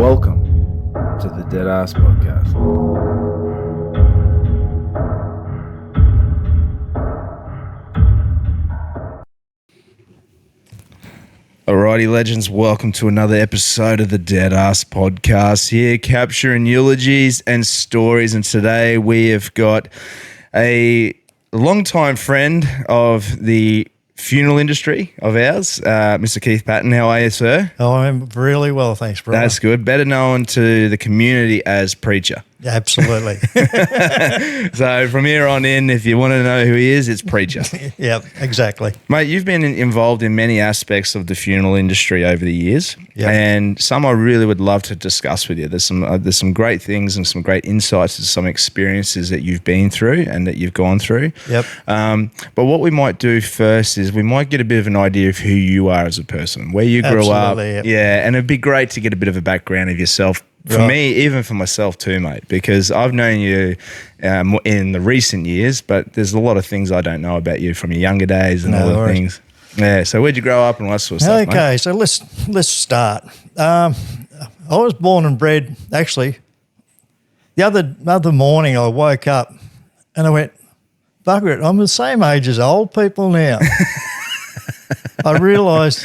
Welcome to the Deadass Podcast. Alrighty, legends, welcome to another episode of the Deadass Podcast here, capturing eulogies and stories. And today we have got a longtime friend of the funeral industry of ours, Mr. Keith Patten. How are you, sir? Oh, I'm really well, thanks, bro. That's good. Better known to the community as Preacher. Absolutely. So from here on in, if you want to know who he is, it's Preacher. Yep, exactly. Mate, you've been involved in many aspects of the funeral industry over the years, and some I really would love to discuss with you. There's some great things and some great insights to some experiences that you've been through and that you've gone through. Yep. But what we might do first is we might get a bit of an idea of who you are as a person, where you grew up. Yep. Yeah, and it'd be great to get a bit of a background of yourself. For me, even for myself too, mate, because I've known you in the recent years, but there's a lot of things I don't know about you from your younger days and all the things. Yeah, so where'd you grow up and all that sort of stuff, mate? Okay, so let's start. I was born and bred, actually, the other morning I woke up and I went, bugger it, I'm the same age as old people now. I realised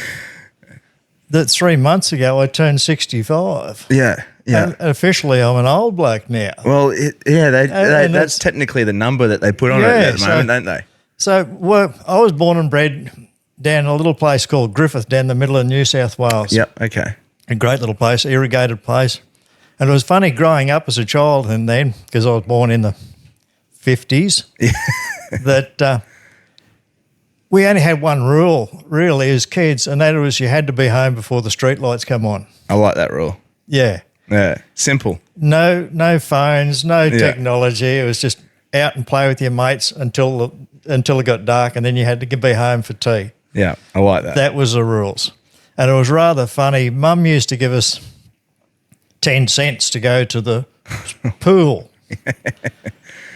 that 3 months ago I turned 65. Yeah. Yeah. And officially, I'm an old bloke now. Well, that's technically the number that they put on it at the moment, don't they? So I was born and bred down a little place called Griffith down the middle of New South Wales. Yep, okay. A great little place, irrigated place. And it was funny growing up as a child and then, because I was born in the 50s, that we only had one rule, really, as kids, and that was you had to be home before the street lights come on. I like that rule. Yeah. Yeah, simple. No phones, no technology. It was just out and play with your mates until it got dark, and then you had to be home for tea. Yeah, I like that. That was the rules. And it was rather funny. Mum used to give us 10 cents to go to the pool.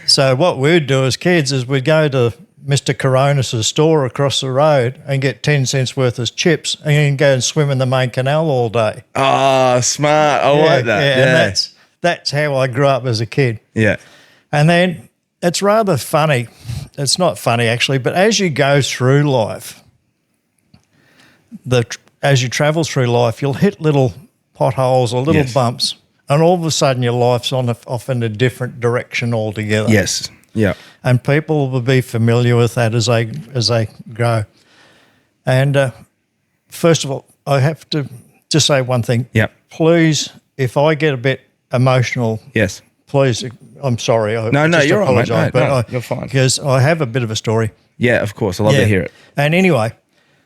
So what we'd do as kids is we'd go to Mr. Coronis' store across the road and get 10 cents worth of chips and then go and swim in the main canal all day. Oh, smart. I like that. Yeah. And that's how I grew up as a kid. Yeah. And then it's rather funny. It's not funny, actually, but as you go through life, as you travel through life, you'll hit little potholes or little bumps, and all of a sudden your life's off in a different direction altogether. Yes. Yeah. And people will be familiar with that as they grow. And first of all, I have to just say one thing. Yeah. Please, if I get a bit emotional, yes, please, I'm sorry. No, you're all right, mate. But you're fine. Because I have a bit of a story. Yeah, of course. I love to hear it. And anyway,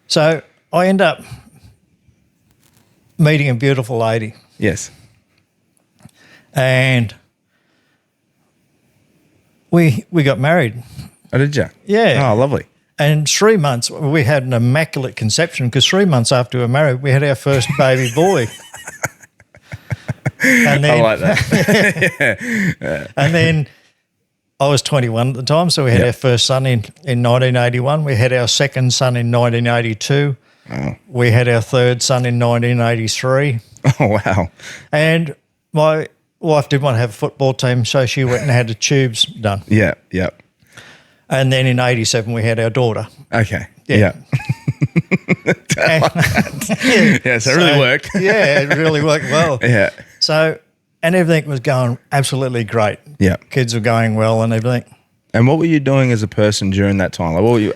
so I end up meeting a beautiful lady. Yes. And we got married. Oh, did you? Yeah. Oh, lovely. And 3 months, we had an immaculate conception because 3 months after we were married, we had our first baby boy. And then, I like that. Yeah. And then I was 21 at the time, so we had our first son in 1981. We had our second son in 1982. Oh. We had our third son in 1983. Oh, wow. And my wife didn't want to have a football team, so she went and had the tubes done. Yeah, yeah. And then in 87, we had our daughter. Okay, yeah. So it really worked. Yeah, it really worked well. Yeah. So, and everything was going absolutely great. Yeah. Kids were going well and everything. And what were you doing as a person during that time? Like, what were you,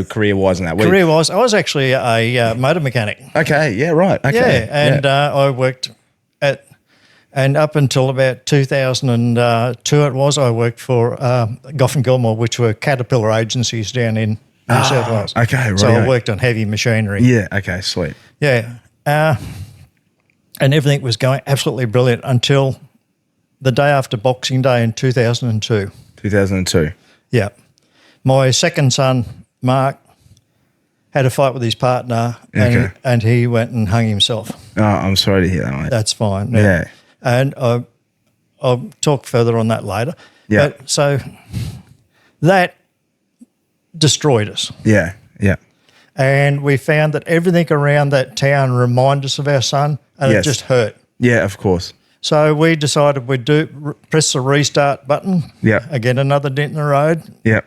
career-wise and that? Career-wise, I was actually a motor mechanic. Okay, yeah, right. Okay. Yeah, and I worked and up until about 2002 I worked for Goff and Gilmore, which were Caterpillar agencies down in New South Wales. Okay, right. So I worked on heavy machinery. Yeah, okay, sweet. Yeah. And everything was going absolutely brilliant until the day after Boxing Day in 2002. 2002. Yeah. My second son, Mark, had a fight with his partner and he went and hung himself. Oh, I'm sorry to hear that, mate. That's fine. Yeah. And I'll talk further on that later. Yeah. But so that destroyed us. Yeah, yeah. And we found that everything around that town reminded us of our son, and it just hurt. Yeah, of course. So we decided we'd press the restart button. Yeah. Again, another dent in the road. Yeah.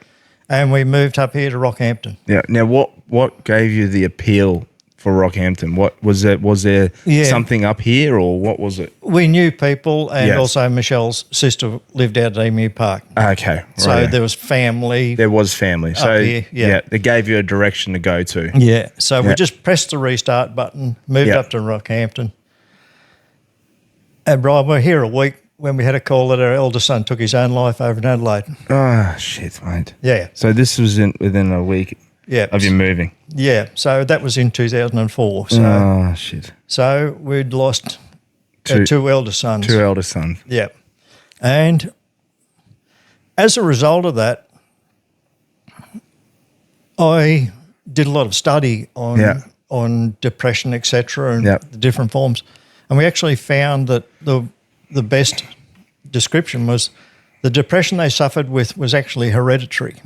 And we moved up here to Rockhampton. Yeah. Now, what gave you the appeal for Rockhampton? What was there? Was there something up here, or what was it? We knew people, and Yes. also Michelle's sister lived out at Emu Park. Okay. So right. there was family. There was family. So here, yeah. they gave you a direction to go to. Yeah. So Yeah. we just pressed the restart button, moved Yeah. up to Rockhampton. And Brian, we're here a week when we had a call that our eldest son took his own life over in Adelaide. Oh shit, mate. Yeah. So this was within a week Yeah. of you moving. Yeah. So that was in 2004. So Oh shit. so we'd lost our two eldest sons. Two eldest sons. Yeah. And as a result of that, I did a lot of study on depression, etc., and Yeah. the different forms. And we actually found that the best description was the depression they suffered with was actually hereditary.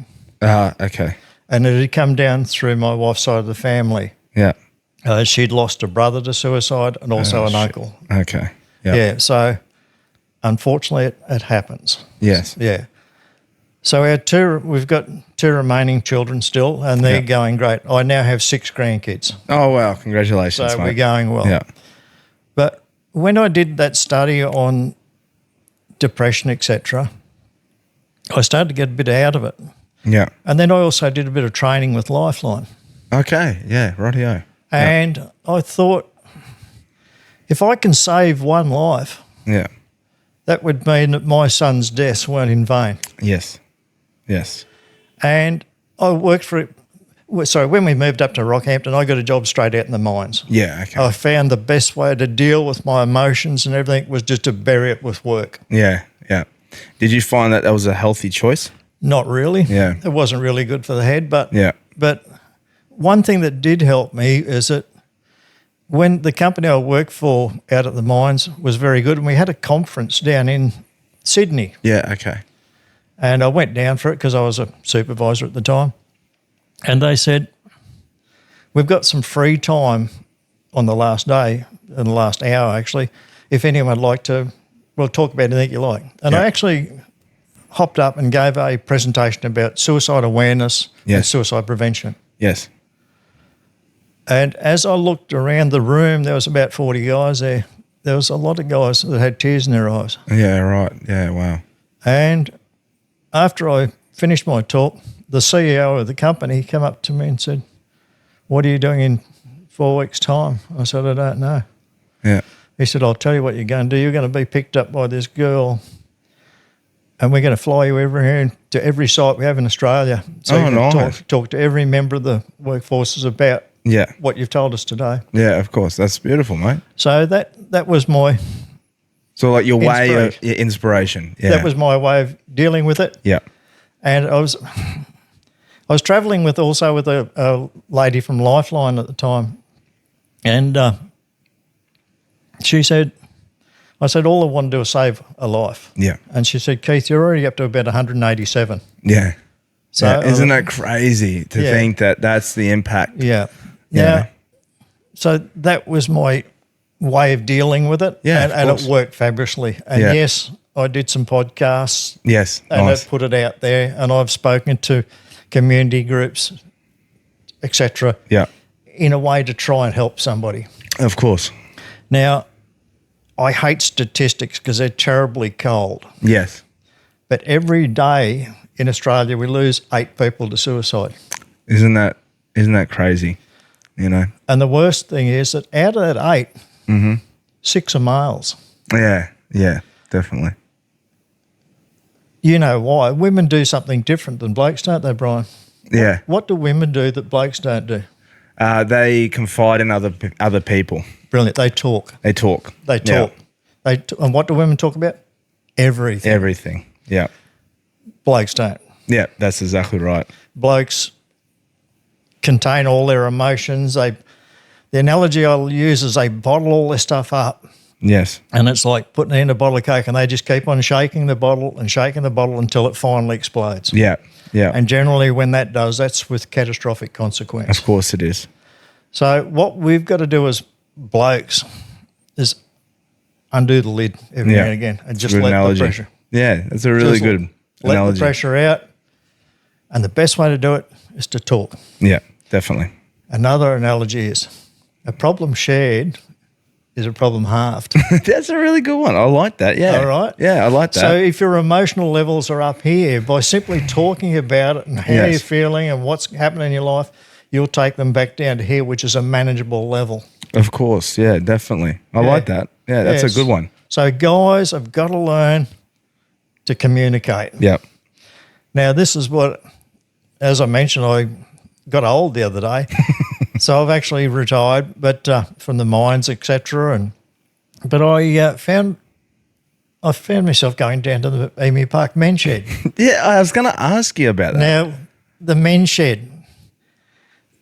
Okay. And it had come down through my wife's side of the family. Yeah. She'd lost a brother to suicide and also an uncle. Okay. Yeah. So unfortunately, it happens. Yes. Yeah. So we've got two remaining children still, and they're going great. I now have 6 grandkids. Oh wow! Congratulations, So mate. we're going well. Yeah. But when I did that study on depression, etc., I started to get a bit out of it. Yeah. And then I also did a bit of training with Lifeline. Okay. Yeah. Rightio. And I thought, if I can save one life, Yeah. that would mean that my son's deaths weren't in vain. Yes. Yes. And I worked for it. So when we moved up to Rockhampton, I got a job straight out in the mines. Yeah. Okay. I found the best way to deal with my emotions and everything was just to bury it with work. Yeah. Yeah. Did you find that was a healthy choice? Not really. Yeah. It wasn't really good for the head. But Yeah. But one thing that did help me is that when the company I worked for out at the mines was very good, and we had a conference down in Sydney. Yeah. Okay. And I went down for it because I was a supervisor at the time. And they said, we've got some free time on the last day, in the last hour actually, if anyone would like to, well, talk about anything you like. And I actually hopped up and gave a presentation about suicide awareness and suicide prevention. Yes. And as I looked around the room, there was about 40 guys there. There was a lot of guys that had tears in their eyes. Yeah. Right. Yeah. Wow. And after I finished my talk, the CEO of the company came up to me and said, "What are you doing in 4 weeks' time?" I said, "I don't know." Yeah. He said, "I'll tell you what you're going to do. You're going to be picked up by this girl and we're going to fly you over here to every site we have in Australia. So you can nice. talk to every member of the workforces about what you've told us today." Yeah. Of course. That's beautiful, mate. So that was my So like your way of inspiration. Yeah. that was my way of dealing with it. Yeah. And I was travelling with a lady from Lifeline at the time, and she said, I said, all I want to do is save a life. Yeah. And she said, "Keith, you're already up to about 187. Yeah. So yeah. Isn't that crazy to think that that's the impact? Yeah. Yeah. Now, so that was my way of dealing with it. Yeah, And of it course. worked fabulously. And yes, I did some podcasts. Yes. And Nice. I put it out there, and I've spoken to community groups, etc., Yeah. in a way to try and help somebody. Of course. Now, I hate statistics because they're terribly cold. Yes. But every day in Australia, we lose 8 people to suicide. Isn't that crazy? You know? And the worst thing is that out of that 8, 6 are males. Yeah. Yeah. Definitely. You know why? Women do something different than blokes, don't they, Brian? Yeah. What do women do that blokes don't do? They confide in other people. Brilliant. They talk. They talk. They talk. And what do women talk about? Everything. Everything. Yeah. Blokes don't. Yeah. That's exactly right. Blokes contain all their emotions. The analogy I'll use is they bottle all their stuff up. Yes. And it's like putting in a bottle of Coke, and they just keep on shaking the bottle until it finally explodes. Yeah. Yeah. And generally when that does, that's with catastrophic consequence. Of course it is. So what we've got to do as blokes is undo the lid every now and again and just Good let analogy. the pressure. Yeah, that's a really good Let analogy. the pressure out. And the best way to do it is to talk. Yeah, definitely. Another analogy is a problem shared is a problem halved. That's a really good one. I like that. Yeah. All right. Yeah, I like that. So if your emotional levels are up here, by simply talking about it and how you're feeling and what's happening in your life, you'll take them back down to here, which is a manageable level. Of course. Yeah, definitely. I like that. Yeah, that's a good one. So guys have got to learn to communicate. Yeah. Now, this is what, as I mentioned, I got old the other day. So I've actually retired, but from the mines, etc. But I found myself going down to the Emu Park men's shed. Yeah, I was going to ask you about that. Now, the men's shed.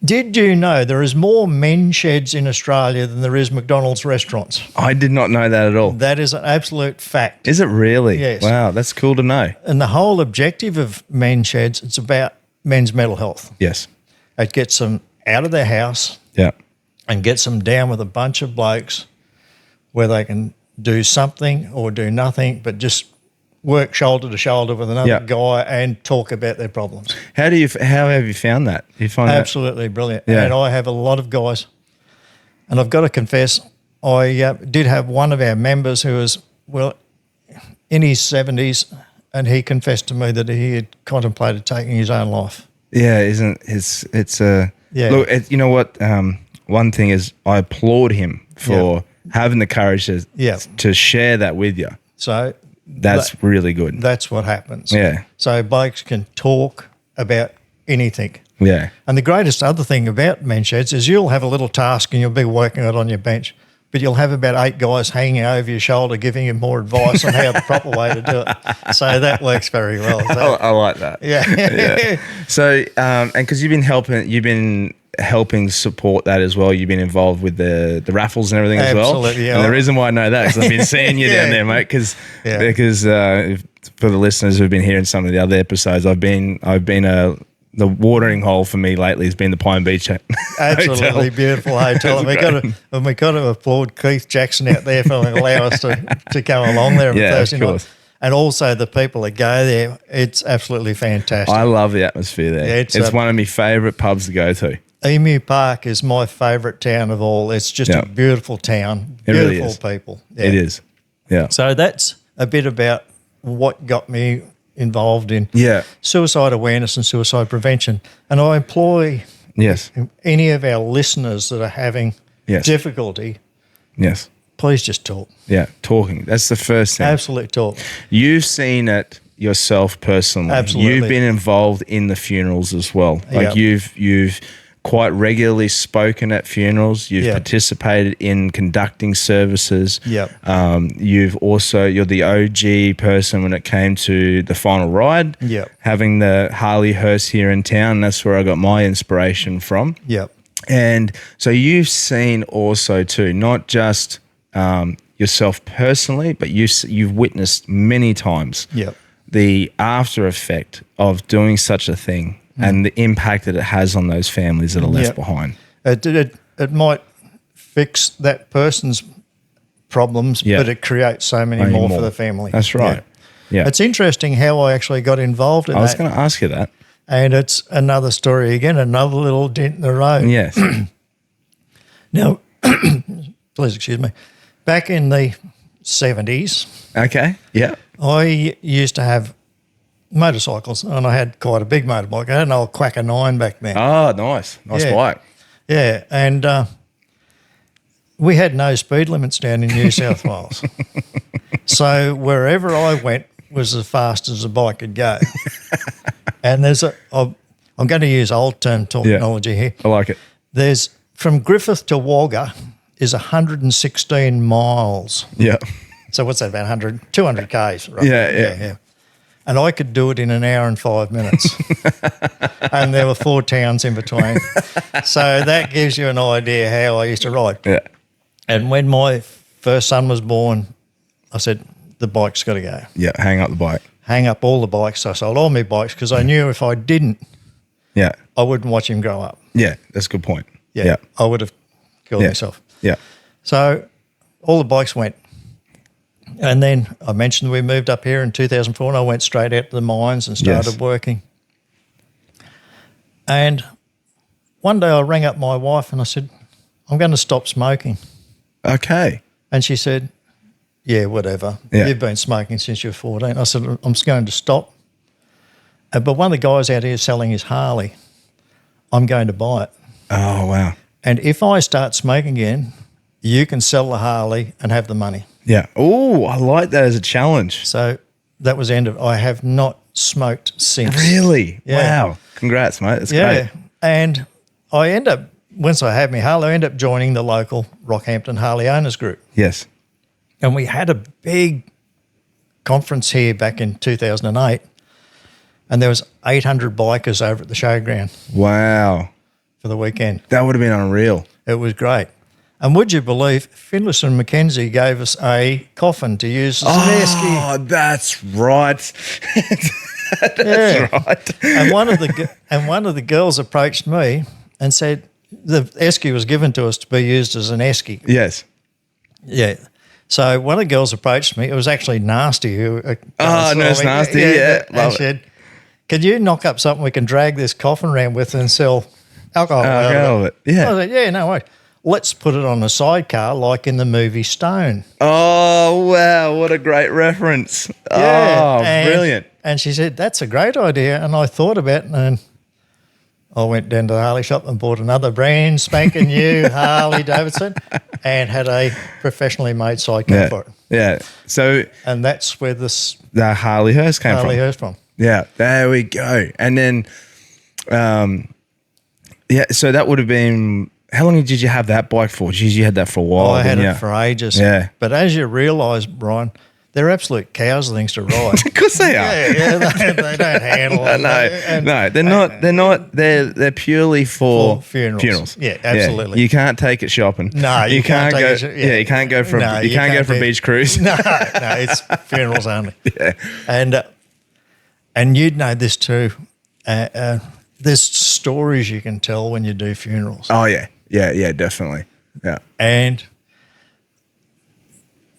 Did you know there is more men's sheds in Australia than there is McDonald's restaurants? I did not know that at all. That is an absolute fact. Is it really? Yes. Wow, that's cool to know. And the whole objective of men's sheds, it's about men's mental health. Yes. It gets them out of their house Yeah. and gets them down with a bunch of blokes where they can do something or do nothing, but just work shoulder to shoulder with another guy and talk about their problems. How have you found that? You find Absolutely brilliant. Yeah. And I have a lot of guys, and I've got to confess, I did have one of our members who was, in his 70s, and he confessed to me that he had contemplated taking his own life. Yeah, look, you know what? One thing is I applaud him for having the courage to share that with you. So that's really good. That's what happens. Yeah. So blokes can talk about anything. Yeah. And the greatest other thing about men's sheds is you'll have a little task and you'll be working it on your bench, but you'll have about 8 guys hanging over your shoulder giving you more advice on how the proper way to do it. So that works very well. I like that. Yeah. So, and because you've been helping support that as well. You've been involved with the raffles and everything as well. Absolutely, yeah. And the reason why I know that is I've been seeing you down there, mate. Because for the listeners who've been hearing some of the other episodes, I've been the watering hole for me lately has been the Pine Beach Absolutely beautiful hotel. And we got to applaud Keith Jackson out there for allowing us to come along there on Thursday night. And also the people that go there, it's absolutely fantastic. I love the atmosphere there. Yeah, it's one of my favourite pubs to go to. Emu Park is my favourite town of all. It's just a beautiful town, beautiful people. Yeah. It is. Yeah. So that's a bit about what got me involved in suicide awareness and suicide prevention. And I employ any of our listeners that are having difficulty. Yes. Please just talk. Yeah, talking. That's the first thing. Absolutely talk. You've seen it yourself personally. Absolutely. You've been involved in the funerals as well. Like you've quite regularly spoken at funerals. You've participated in conducting services. Yep. You're the OG person when it came to the final ride. Yep. Having the Harley Hearse here in town. That's where I got my inspiration from. Yep. And so you've seen also too, not just yourself personally, but you've witnessed many times the after effect of doing such a thing and the impact that it has on those families that are left behind. It might fix that person's problems, but it creates so many more for the family. That's right. Yeah. It's interesting how I actually got involved in that. I was going to ask you that. And it's another story again, another little dent in the road. Yes. Now, please excuse me. Back in the 70s, okay, yeah, I used to have motorcycles, and I had quite a big motorbike. I had an old Quacker 9 back then. Oh, nice bike. Yeah, and we had no speed limits down in New South Wales. So wherever I went was as fast as a bike could go. And I'm going to use old term terminology here. I like it. There's from Griffith to Wagga is 116 miles. Yeah. So what's that, about 200 Ks, right? Yeah. And I could do it in an hour and 5 minutes. And there were 4 towns in between. So that gives you an idea how I used to ride. Yeah. And when my first son was born, I said, the bike's got to go. Yeah, hang up the bike. Hang up all the bikes. So I sold all my bikes because I knew if I didn't, I wouldn't watch him grow up. Yeah, that's a good point. Yeah. I would have killed myself. Yeah. So all the bikes went. And then I mentioned we moved up here in 2004 and I went straight out to the mines and started working. And one day I rang up my wife and I said, I'm going to stop smoking. Okay. And she said, yeah, whatever. Yeah. You've been smoking since you were 14. I said, I'm just going to stop. But one of the guys out here selling his Harley, I'm going to buy it. Oh, wow. And if I start smoking again, you can sell the Harley and have the money. Yeah. Oh, I like that as a challenge. So that was the end of it. I have not smoked since. Really? Yeah. Wow. Congrats, mate. That's great. And I end up, once I had my Harley, I end up joining the local Rockhampton Harley Owners Group. Yes. And we had a big conference here back in 2008, and there was 800 bikers over at the showground Wow. for the weekend. That would have been unreal. It was great. And would you believe, Finlayson and Mackenzie gave us a coffin to use as an esky. Oh, that's right. That's right. And one of the girls approached me and said the esky was given to us to be used as an esky. Yes. Yeah. So one of the girls approached me. It was actually Nasty. Nurse Nasty, yeah. And said, could you knock up something we can drag this coffin around with and sell alcohol out of it? Yeah. I said, yeah, no worries. Let's put it on a sidecar like in the movie Stone. Oh, wow. What a great reference. Yeah, Oh, brilliant. And she said, that's a great idea. And I thought about it and I went down to the Harley shop and bought another brand spanking new Harley Davidson and had a professionally made sidecar for it. Yeah. So, And that's where the Harley Hearse came Harley from. Hearse from. Yeah. There we go. And then, so that would have been, how long did you have that bike for? Geez, you had that for a while. I had didn't it you? for ages. Yeah. But as you realise, Brian, they're absolute cows, the things to ride. Of course they are. Yeah, they don't handle it. No, they're not. They're not. They're purely for funerals. Yeah, absolutely. You can't take it shopping. No, you can't go. take it. Yeah, you can't go for. No, you can't go for a beach cruise. No, it's funerals only. Yeah. And you'd know this too. There's stories you can tell when you do funerals. Oh yeah, definitely. Yeah. And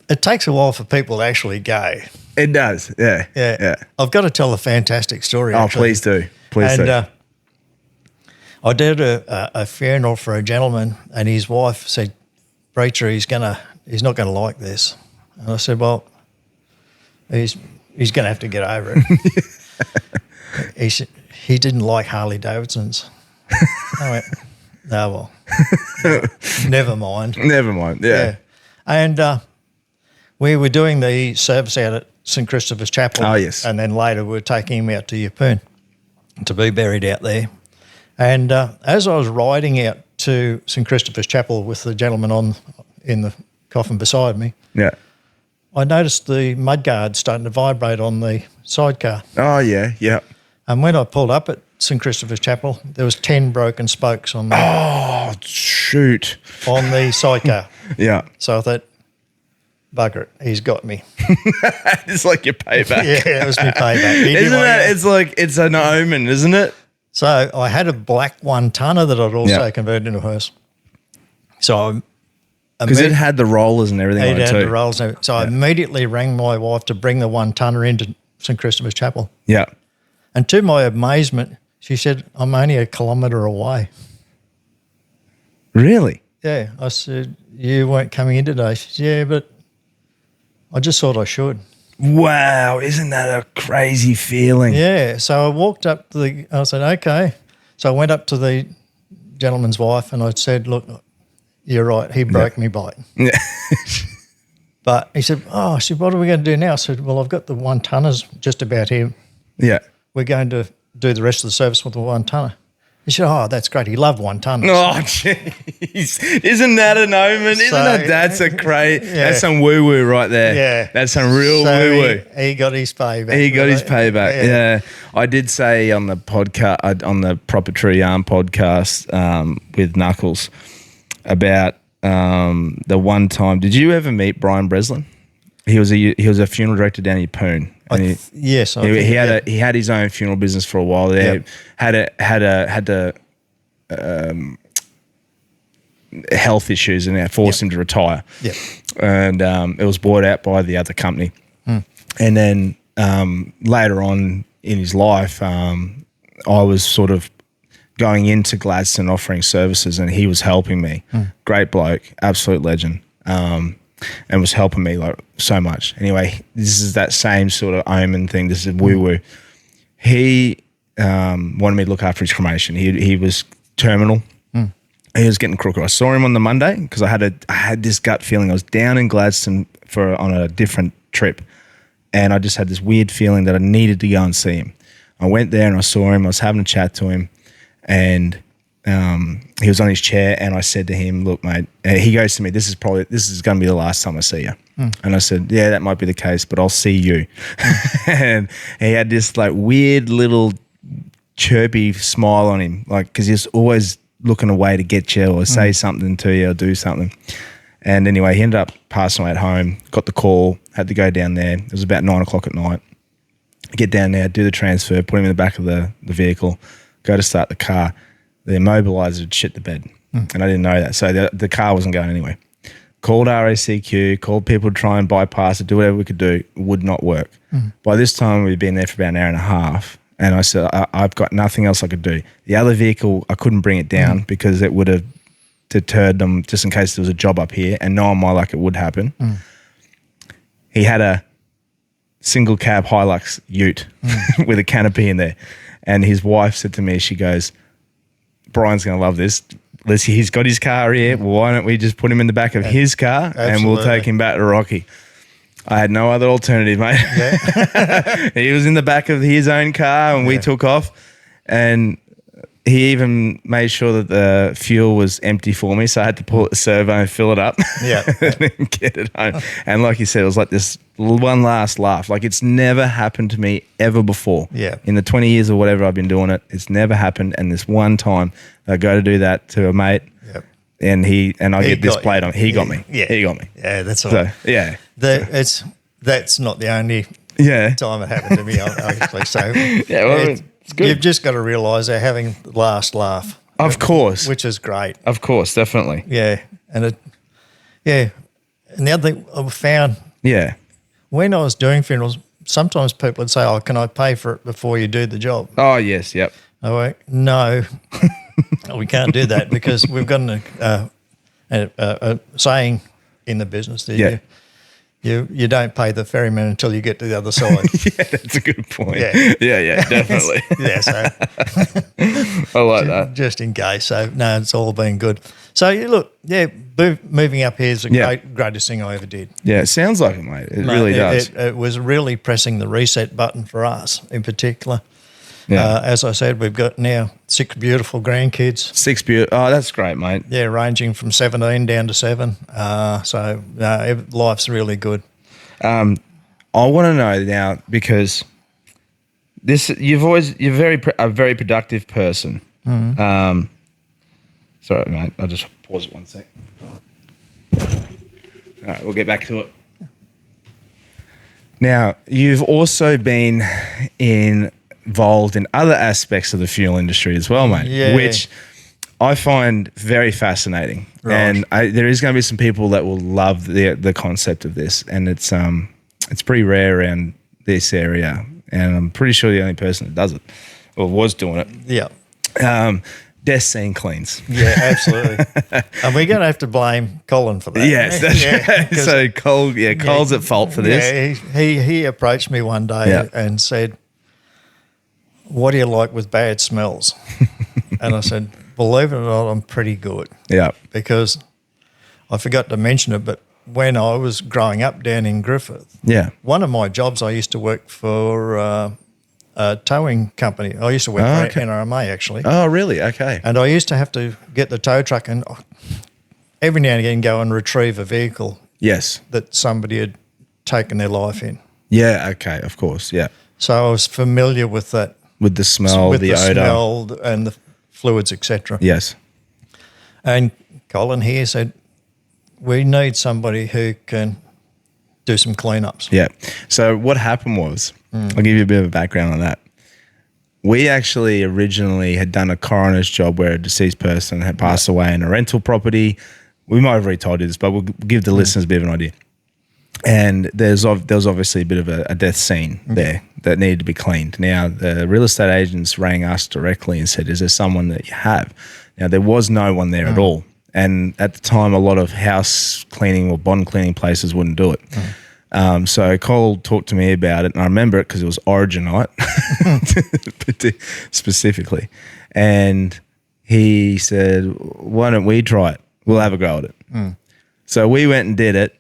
it takes a while for people to actually go. It does. Yeah. I've got to tell a fantastic story. Oh, actually. please do. Please do. I did a funeral for a gentleman, and his wife said, "Preacher, he's not gonna like this." And I said, "Well, he's gonna have to get over it." He said he didn't like Harley Davidsons. I went, "No, well, never mind." Never mind. Yeah. And we were doing the service out at St Christopher's Chapel. Oh, yes. And then later we were taking him out to Yeppoon to be buried out there. And as I was riding out to St Christopher's Chapel with the gentleman in the coffin beside me, Yeah. I noticed the mudguard starting to vibrate on the sidecar. Oh yeah. Yeah. And when I pulled up at St Christopher's Chapel, there was 10 broken spokes on the Oh shoot. on the sidecar. Yeah. So I thought, bugger it, he's got me. It's like your payback. Yeah, it was my payback. Isn't it? It's like it's an omen, isn't it? So I had a black one-tonner that I'd also converted into a hearse. So because it had the rollers and everything on it too. The rollers. So I immediately rang my wife to bring the one-tonner into St Christopher's Chapel. Yeah. And to my amazement, she said, "I'm only a kilometre away." Really? Yeah. I said, "You weren't coming in today?" She said, "Yeah, but I just thought I should." Wow, isn't that a crazy feeling? Yeah. So I walked up to I said, "Okay." So I went up to the gentleman's wife and I said, "Look, you're right. He broke me bike." Yeah. But he said, "Oh," she said, "What are we going to do now?" I said, "Well, I've got the one-tonners just about here. Yeah. We're going to do the rest of the service with the one-tonner." He said, "Oh, that's great. He loved one-tonners." Oh, jeez. Isn't that an omen? That's that's some woo-woo right there. Yeah. That's some real woo-woo. He got his payback. He got his payback. Yeah. I did say on the podcast, on the Proper Tree Arm podcast with Knuckles about the one time. Did you ever meet Brian Breslin? He was a funeral director down in Yeppoon. Yes, he had his own funeral business for a while there. Yep. Had health issues, and it forced him to retire. Yeah. And it was bought out by the other company. And then later on in his life, I was sort of going into Gladstone offering services, and he was helping me. Great bloke, absolute legend, and was helping me like so much. Anyway, this is that same sort of omen thing. This is woo-woo. He wanted me to look after his cremation. He was terminal. He was getting crooked. I saw him on the Monday because I had this gut feeling. I was down in Gladstone on a different trip, and I just had this weird feeling that I needed to go and see him. I went there and I saw him. I was having a chat to him, and he was on his chair, and I said to him, "Look, mate," he goes to me, this is going to be the last time I see you." And I said, "Yeah, that might be the case, but I'll see you." And he had this like weird little chirpy smile on him, like, because he was always looking away to get you or say something to you or do something. And anyway, he ended up passing away at home, got the call, had to go down there. It was about 9 o'clock at night. Get down there, do the transfer, put him in the back of the vehicle, go to start the car. The immobilizer had shit the bed. And I didn't know that. So the car wasn't going anywhere. Called RACQ, called people to try and bypass it, do whatever we could do. It would not work. By this time, we'd been there for about an hour and a half. And I said, I've got nothing else I could do. The other vehicle, I couldn't bring it down because it would have deterred them just in case there was a job up here. And knowing my luck, it would happen. He had a single cab Hilux ute with a canopy in there. And his wife said to me, she goes, "Brian's going to love this. He's got his car here. Why don't we just put him in the back of his car and we'll take him back to Rocky?" I had no other alternative, mate. Yeah. He was in the back of his own car and we took off, and he even made sure that the fuel was empty for me, so I had to pull out the servo and fill it up and get it home. And like you said, it was like this one last laugh. Like, it's never happened to me ever before. Yeah. In the 20 years or whatever I've been doing it, it's never happened. And this one time I go to do that to a mate, and I get this plate on. He got me. Yeah. He got me. Yeah, that's all. So, yeah. That's not the only time it happened to me, actually. So it's good. You've just got to realise they're having the last laugh. Of course. Which is great. Of course, definitely. Yeah. And and the other thing I found, when I was doing funerals, sometimes people would say, "Oh, can I pay for it before you do the job?" Oh, yes, yep. I went, "No, we can't do that because we've got a saying in the business that you don't pay the ferryman until you get to the other side." Yeah, that's a good point. Yeah, definitely. So I like that. Just in case. So, no, it's all been good. So, look, moving up here is the greatest thing I ever did. Yeah, it sounds like it, mate. It really does. It was really pressing the reset button for us in particular. Yeah. As I said, we've got now 6 beautiful grandkids. 6 beautiful. Oh, that's great, mate. Yeah, ranging from 17 down to 7. So life's really good. I want to know now, because you're a very productive person. Sorry, mate. I'll just pause it one sec. All right, we'll get back to it. Now, you've also been involved in other aspects of the fuel industry as well, mate, which I find very fascinating. Right. And there is going to be some people that will love the concept of this, and it's pretty rare around this area, and I'm pretty sure the only person that does it or was doing it. Yeah. Death scene cleans. Yeah, absolutely. And we're going to have to blame Colin for that. Yes, that's right. So Cole's at fault for this. Yeah, he approached me one day and said, "What do you like with bad smells?" And I said, "Believe it or not, I'm pretty good." Yeah. Because I forgot to mention it, but when I was growing up down in Griffith, one of my jobs, I used to work for a towing company. I used to work for NRMA, actually. Oh, really? Okay. And I used to have to get the tow truck and every now and again go and retrieve a vehicle that somebody had taken their life in. Yeah, okay, of course, yeah. So I was familiar with that. With the smell, the odour. Smell and the fluids, etc. Yes. And Colin here said, "We need somebody who can do some cleanups." Yeah. So what happened was, I'll give you a bit of a background on that. we actually originally had done a coroner's job where a deceased person had passed away in a rental property. We might have already told you this, but we'll give the listeners a bit of an idea. And there was obviously a bit of a death scene there that needed to be cleaned. Now, the real estate agents rang us directly and said, is there someone that you have? Now, there was no one there at all. And at the time, a lot of house cleaning or bond cleaning places wouldn't do it. So Cole talked to me about it, and I remember it because it was Origin night specifically. And he said, why don't we try it? We'll have a go at it. So we went and did it.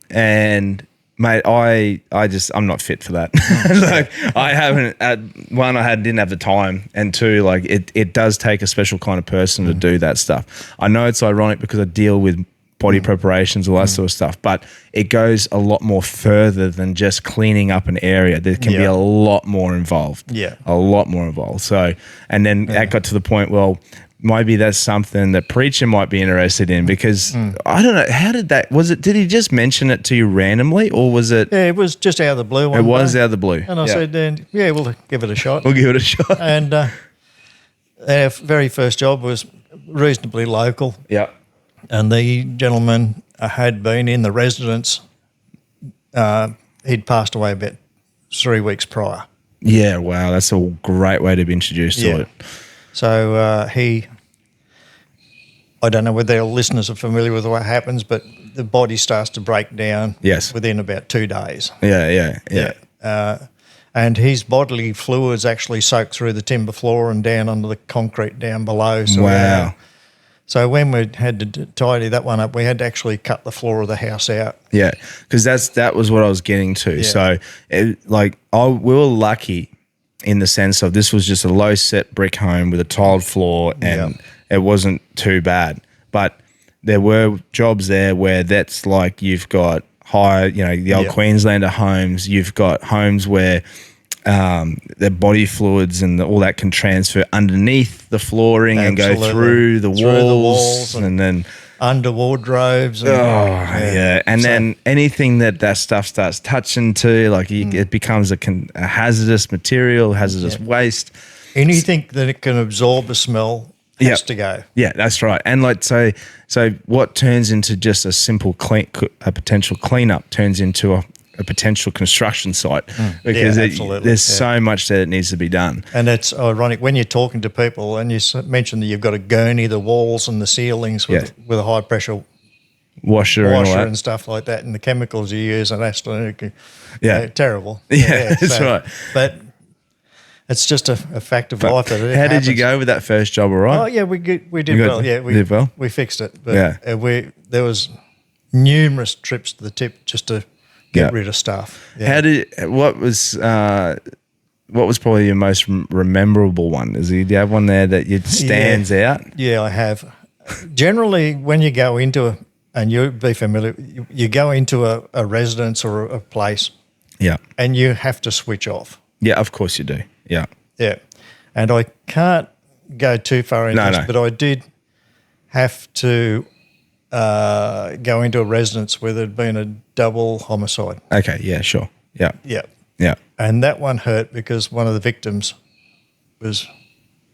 And mate, I'm not fit for that. Like I haven't. Didn't have the time, and two, like it does take a special kind of person to do that stuff. I know it's ironic because I deal with body preparations, all that sort of stuff, but it goes a lot more further than just cleaning up an area. There can be a lot more involved. A lot more involved. So, and then that got to the point. Well, maybe that's something that Preacher might be interested in because I don't know, how did that, did he just mention it to you randomly or was it? Yeah, it was just out of the blue. It was out of the blue. And I said, we'll give it a shot. We'll give it a shot. And our very first job was reasonably local. Yeah. And the gentleman had been in the residence. He'd passed away about 3 weeks prior. Yeah, wow. That's a great way to be introduced to it. So I don't know whether our listeners are familiar with what happens, but the body starts to break down within about 2 days. Yeah. And his bodily fluids actually soak through the timber floor and down onto the concrete down below. So wow. So when we had to tidy that one up, we had to actually cut the floor of the house out. Yeah, because that was what I was getting to. Yeah. So we were lucky in the sense of this was just a low set brick home with a tiled floor and it wasn't too bad. But there were jobs there where that's like you've got the old Queenslander homes, you've got homes where the body fluids and all that can transfer underneath the flooring and go through the walls and then under wardrobes. And then anything that stuff starts touching to, like it becomes a hazardous material, hazardous waste. Anything that it can absorb a smell has to go. Yeah, that's right. And so what turns into just a simple a potential cleanup turns into a potential construction site because there's so much that it needs to be done. And it's ironic when you're talking to people and you mention that you've got to gurney the walls and the ceilings with a high pressure washer and stuff like that, and the chemicals you use and absolutely terrible. That's right. But it's just a fact of life that it How happens. did you go with that first job? All right. Oh yeah, we did well. Yeah, we did well. We fixed it. But there was numerous trips to the tip just to get rid of stuff. Yeah. What was probably your most memorable one? Do you have one there that stands out? Yeah, I have. Generally, when you go into and you'll be familiar, you go into a residence or a place, and you have to switch off. Yeah, of course you do. Yeah. And I can't go too far into this, but I did have to go into a residence where there'd been a double homicide. Okay, yeah, sure. Yeah. And that one hurt because one of the victims was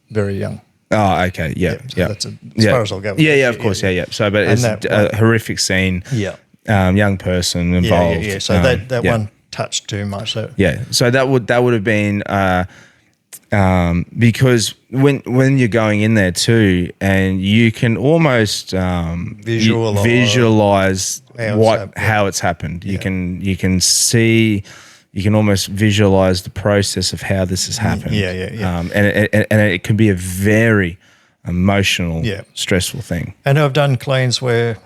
very young. Oh, okay, yeah. That's as far as I'll go with it. Yeah, of course, yeah. So, but it's a horrific scene. Yeah. Young person involved. Yeah. So that one touched too much. So. Yeah, so that would have been because when you're going in there too, and you can almost visualize how it's happened. You can see, you can almost visualize the process of how this has happened. And it can be a very emotional, stressful thing. And I've done cleans where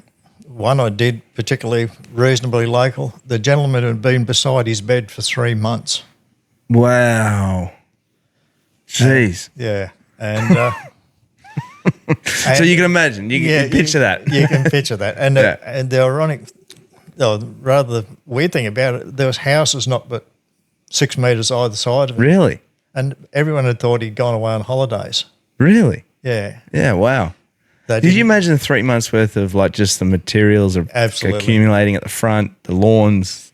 one I did particularly reasonably local. The gentleman had been beside his bed for 3 months. Wow. Jeez. And so you can imagine, you can picture that. You can picture that. And the ironic, rather the weird thing about it, there was houses not but 6 metres either side of it. Really? And everyone had thought he'd gone away on holidays. Really? Yeah. Yeah, wow. Did you imagine 3 months worth of like just the materials are accumulating at the front, the lawns?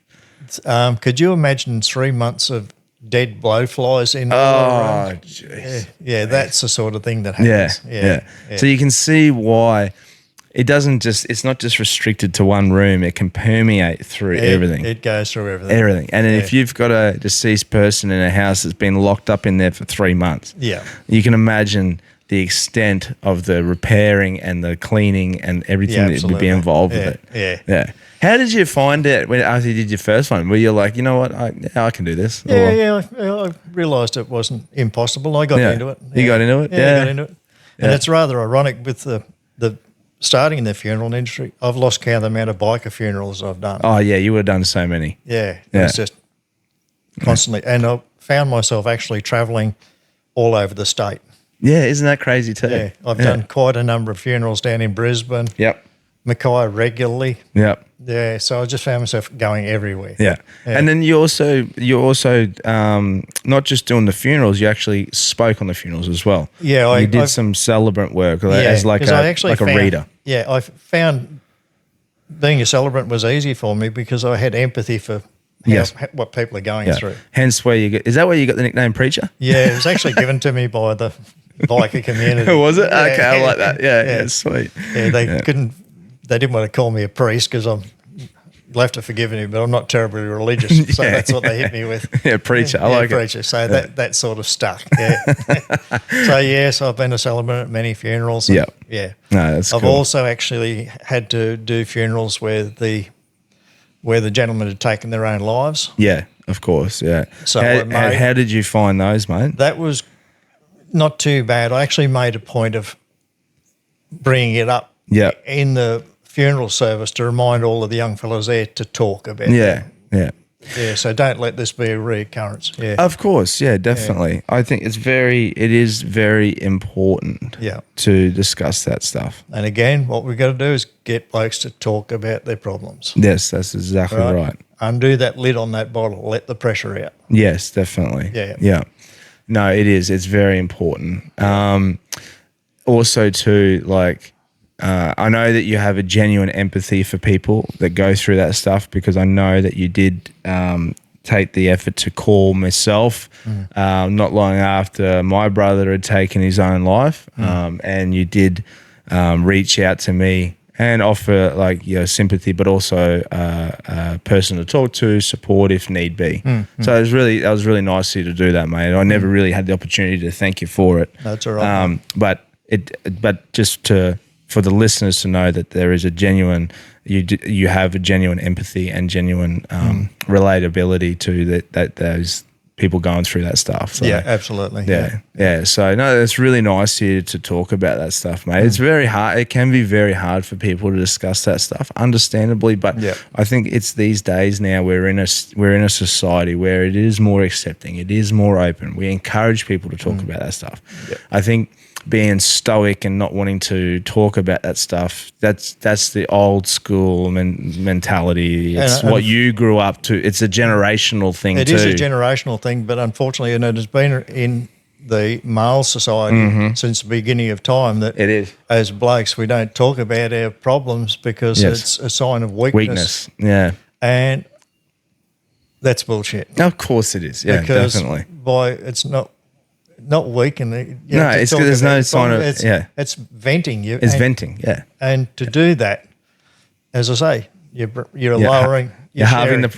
Could you imagine 3 months of dead blowflies in. Oh, jeez. Yeah, that's the sort of thing that Yeah, happens. yeah. So you can see why it's not just restricted to one room. It can permeate through everything. It goes through everything. Everything. And if you've got a deceased person in a house that's been locked up in there for 3 months, you can imagine the extent of the repairing and the cleaning and everything that would be involved with it. Yeah. How did you find it after you did your first one? Were you like, you know what, I can do this? I realised it wasn't impossible. I got into it. You got into it? Yeah, I got into it. And it's rather ironic with the starting in the funeral industry. I've lost count of the amount of biker funerals I've done. Oh, yeah, you would have done so many. Yeah. It's just constantly. And I found myself actually travelling all over the state. Yeah, isn't that crazy too? Yeah, I've done quite a number of funerals down in Brisbane. Yep. Mackay regularly. Yep. Yeah, so I just found myself going everywhere. Yeah. And then you're also not just doing the funerals, you actually spoke on the funerals as well. Yeah, you did some celebrant work as like a reader. Yeah, I found being a celebrant was easy for me because I had empathy for what people are going through. Hence is that where you got the nickname Preacher? Yeah, it was actually given to me by the biker community. Was it? Okay, I like that. Yeah, sweet. Yeah, they didn't want to call me a priest because you'll have to forgive me, but I'm not terribly religious, so that's what they hit me with. Yeah, Preacher. I like Preacher. it. So that sort of stuck. Yeah. So I've been a celebrant at many funerals. Yeah. Yeah. No, that's I've cool. also actually had to do funerals where the gentlemen had taken their own lives. Yeah, of course. Yeah. So how did you find those, mate? That was not too bad. I actually made a point of bringing it up in the funeral service to remind all of the young fellows there to talk about it. Yeah, so don't let this be a reoccurrence. Yeah. Of course, yeah, definitely. Yeah. I think it is very important to discuss that stuff. And again, what we've got to do is get blokes to talk about their problems. Yes, that's exactly right. Undo that lid on that bottle, let the pressure out. Yes, definitely. Yeah. No, it is. It's very important. Also too, like, I know that you have a genuine empathy for people that go through that stuff because I know that you did take the effort to call myself not long after my brother had taken his own life, and you did reach out to me and offer like sympathy, but also a person to talk to, support if need be. So that was really nice of you to do that, mate. I never really had the opportunity to thank you for it. That's all right. But just for the listeners to know that there is a genuine, you have a genuine empathy and genuine relatability to that those people going through that stuff. So, yeah, absolutely. Yeah. So no, it's really nice here to talk about that stuff, mate. It's very hard. It can be very hard for people to discuss that stuff, understandably. But I think it's these days now we're in a society where it is more accepting. It is more open. We encourage people to talk about that stuff. I think being stoic and not wanting to talk about that stuff, that's the old school mentality. It's what you grew up to. It's a generational thing It is a generational thing, but unfortunately, and it has been in the male society since the beginning of time that it is. As blokes, we don't talk about our problems because it's a sign of weakness. Yeah. And that's bullshit. Of course it is. Yeah, because definitely. It's not weak, and it's there's no sign of it's venting. It's venting, and to do that, as I say, you're lowering. You're halving the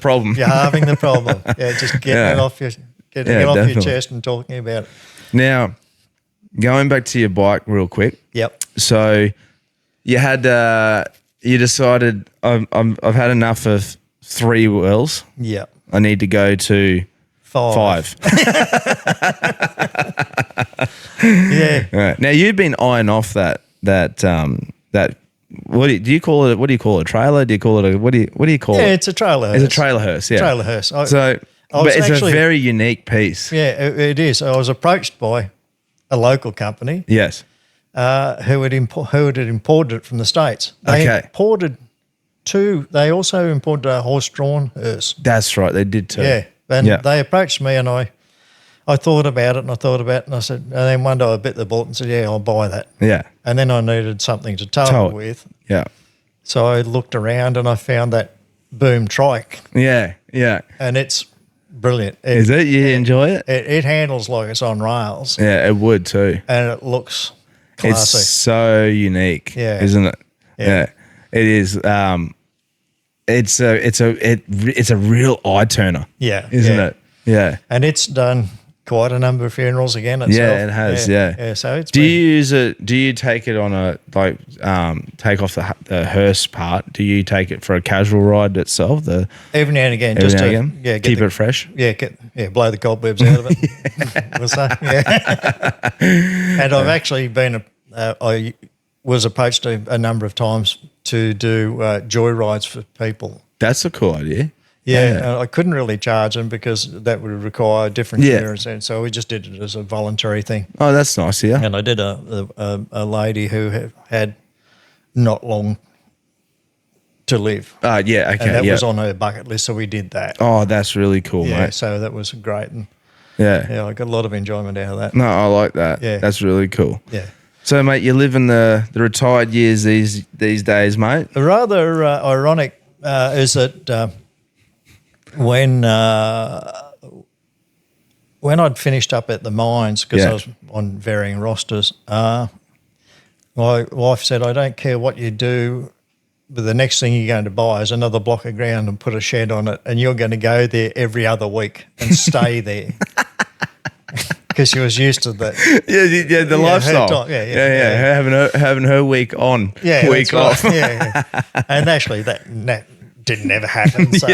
problem. You're halving the problem. Yeah, just getting it off your chest and talking about it. Now, going back to your bike real quick. Yep. So you had you decided I've had enough of 3 wheels. Yep. I need to go to 5. Yeah. Right. Now you've been eyeing off that what do you call it? What do you call it? A trailer? Do you call it what do you call it? Yeah, it's a trailer hearse. It's a trailer hearse. Yeah. Trailer hearse. But it's a very unique piece. Yeah, it is. I was approached by a local company. Yes. Who had imported it from the States. They also imported a horse-drawn hearse. That's right. They did too. Yeah. And they approached me, and I thought about it, and I said, and then one day I bit the bullet and said, yeah, I'll buy that. Yeah. And then I needed something to tow it with. Yeah. So I looked around and I found that boom trike. Yeah, yeah. And it's brilliant. Is it? You enjoy it? It handles like it's on rails, Yeah, it would too. and it looks classy. It's so unique, isn't it? Yeah, it is. It's a real eye turner. Yeah, isn't it? Yeah, and it's done quite a number of funerals again itself. Yeah, it has. Yeah. So it's. Do you use it? Do you take it on a take off the hearse part? Do you take it for a casual ride itself? Every now and again, every just now to and again? get Keep it fresh. Yeah, blow the cobwebs out of it. We'll say, yeah. And I've actually been I was approached a number of times to do joy rides for people. That's a cool idea. Yeah, I couldn't really charge them because that would require different insurance, and so we just did it as a voluntary thing. Oh, that's nice, yeah. And I did a lady who had not long to live. Yeah, okay, And that was on her bucket list, so we did that. Oh, that's really cool, mate. So that was great, and yeah, I got a lot of enjoyment out of that. No, I like that. Yeah, that's really cool. Yeah. So, mate, you're living the retired years these days, mate. Rather ironic is that when I'd finished up at the mines, because I was on varying rosters, my wife said, "I don't care what you do, but the next thing you're going to buy is another block of ground and put a shed on it, and you're going to go there every other week and stay there." Because she was used to that. Yeah, the lifestyle. Her having her week on, week off. Right. And actually that didn't ever happen. So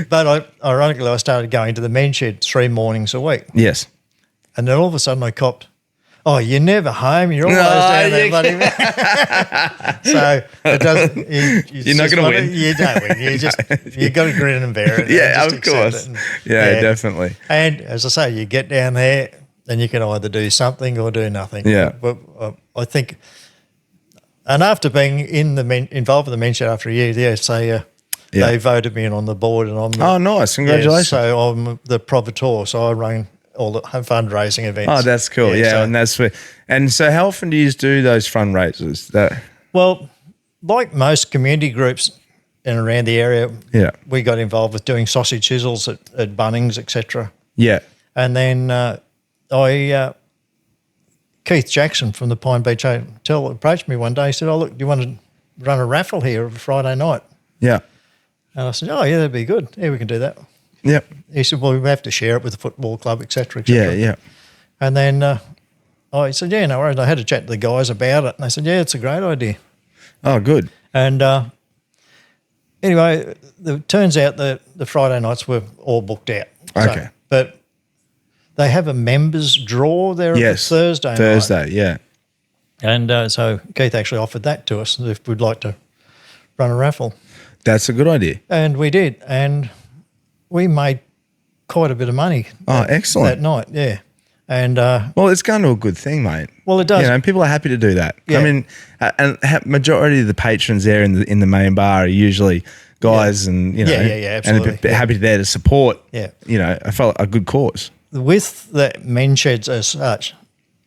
But ironically, I started going to the men's shed 3 mornings a week. Yes. And then all of a sudden I copped, "Oh, you're never home. You're always down there, buddy." So it doesn't. You're not going to win. You don't win. You got to grin and bear it. Yeah, and of course. Definitely. And as I say, you get down there and you can either do something or do nothing. Yeah. But I think, and after being involved in the men's shed after a year, they voted me in on the board, and I'm. Oh, nice! Congratulations. So I'm the provocateur. So I run all the fundraising events. Oh, that's cool. And that's where. And so, how often do you do those fundraisers? Well, like most community groups in and around the area, we got involved with doing sausage chisels at Bunnings, etc. Yeah. And then Keith Jackson from the Pine Beach Hotel approached me one day. He said, "Oh, look, do you want to run a raffle here on Friday night?" Yeah. And I said, "Oh, yeah, that'd be good. Yeah, we can do that." Yep. He said, "Well, we have to share it with the football club, etc., etc." Yeah. And then I said, "Yeah, no worries." I had to chat to the guys about it, and they said, "Yeah, it's a great idea." Oh, good. And anyway, it turns out that the Friday nights were all booked out. Okay. But they have a members draw there on Thursday night. Thursday, yeah. And so Keith actually offered that to us if we'd like to run a raffle. That's a good idea. And we did. And we made quite a bit of money. Excellent. That night, yeah. And well, it's gone to a good thing, mate. Well, it does. And people are happy to do that. Yeah. I mean, and majority of the patrons there in the main bar are usually guys, and absolutely. and happy there to support. Yeah. I felt a good cause. With the men's sheds as such,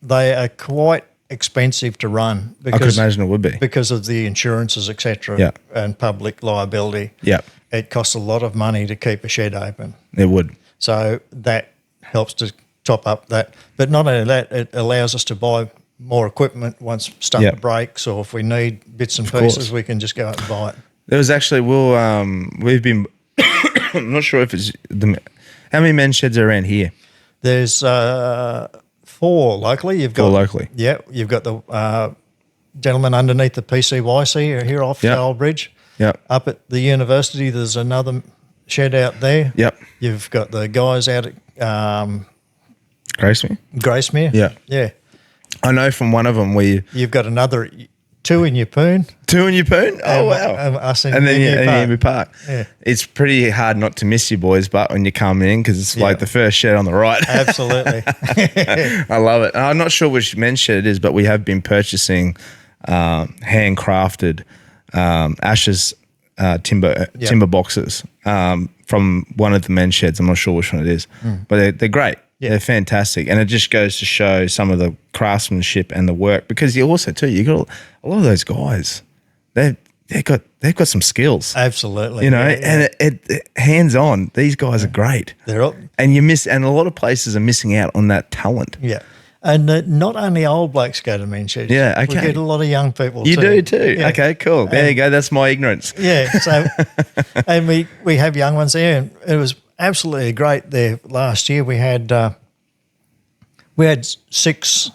they are quite expensive to run. I could imagine it would be because of the insurances, etc., and public liability. Yeah, it costs a lot of money to keep a shed open. It would. So that helps to top up that. But not only that, it allows us to buy more equipment once stuff breaks, or if we need bits and pieces, we can just go out and buy it. There was actually, we've been, I'm not sure if it's, how many men's sheds are around here? There's 4 locally. You've got 4 locally. Yeah, you've got the gentleman underneath the PCYC here off the old bridge. Yep. Up at the university, there's another shed out there. Yep. You've got the guys out at Gracemere. Yeah. Yeah. I know from one of them you've got another 2 in Yeppoon. 2 in Yeppoon? Oh, wow. Us in and then Emu Park. Yeah. It's pretty hard not to miss you boys, but when you come in, because it's like the first shed on the right. Absolutely. I love it. I'm not sure which men's shed it is, but we have been purchasing handcrafted Ashes timber boxes from one of the men's sheds. I'm not sure which one it is, but they're great. Yeah. They're fantastic. And it just goes to show some of the craftsmanship and the work, because you also too, you got a lot of those guys. They're they've got some skills. Absolutely. You know, and it hands on. These guys are great. They're up. And and a lot of places are missing out on that talent. Yeah. And not only old blokes go to men's sheds. Yeah, okay. We get a lot of young people You too. do too. Yeah. Okay, cool. There you go. That's my ignorance. Yeah. So, and we have young ones there, and it was absolutely great there last year. We had 6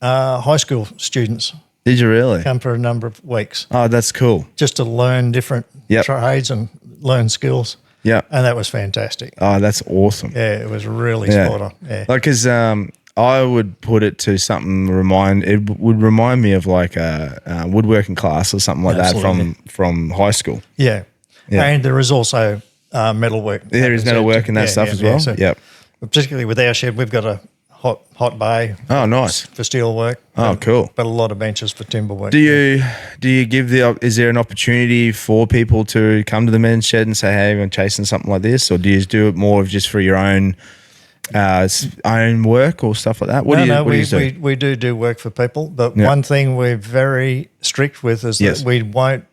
high school students Did you really? come for a number of weeks Oh, that's cool. just to learn different trades and learn skills. Yeah. And that was fantastic. Oh, that's awesome. Yeah, it was really spot on. Yeah. Like, because I would put it to something it would remind me of like a woodworking class or something like Absolutely. that from high school. Yeah. And there is also metalwork. There is metalwork and that stuff as well. So Yep. particularly with our shed, we've got a hot bay. Oh, nice. For steel work. Oh, cool. But a lot of benches for timber work. Do you give is there an opportunity for people to come to the men's shed and say, hey, I'm chasing something like this, or do you do it more of just for your own work or stuff like that? What do you do? We do work for people, but one thing we're very strict with is that we won't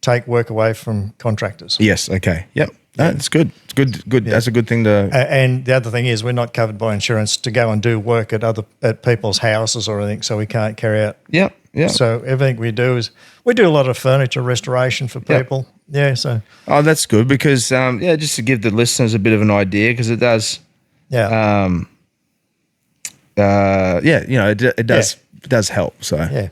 take work away from contractors. Yes. Okay. Yep. That's good. It's good. Yeah. That's a good thing to. And the other thing is we're not covered by insurance to go and do work at people's houses or anything, so we can't carry out. Yep. Yeah. So everything we do is we do a lot of furniture restoration for people. Yep. Yeah. So. Oh, that's good because just to give the listeners a bit of an idea, because it does. Yeah. It does help. So. Yeah.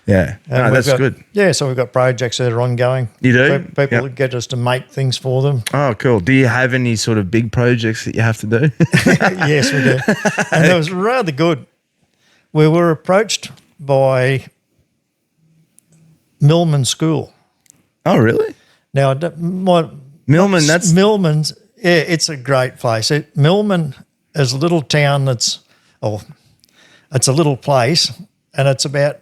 Yeah, that's good. Yeah, so we've got projects that are ongoing. You do? People get us to make things for them. Oh, cool. Do you have any sort of big projects that you have to do? Yes, we do. And it was rather good. We were approached by Millman School. Oh, really? Now, Millman, Millman's, yeah, it's a great place. Millman is a little town it's a little place, and it's about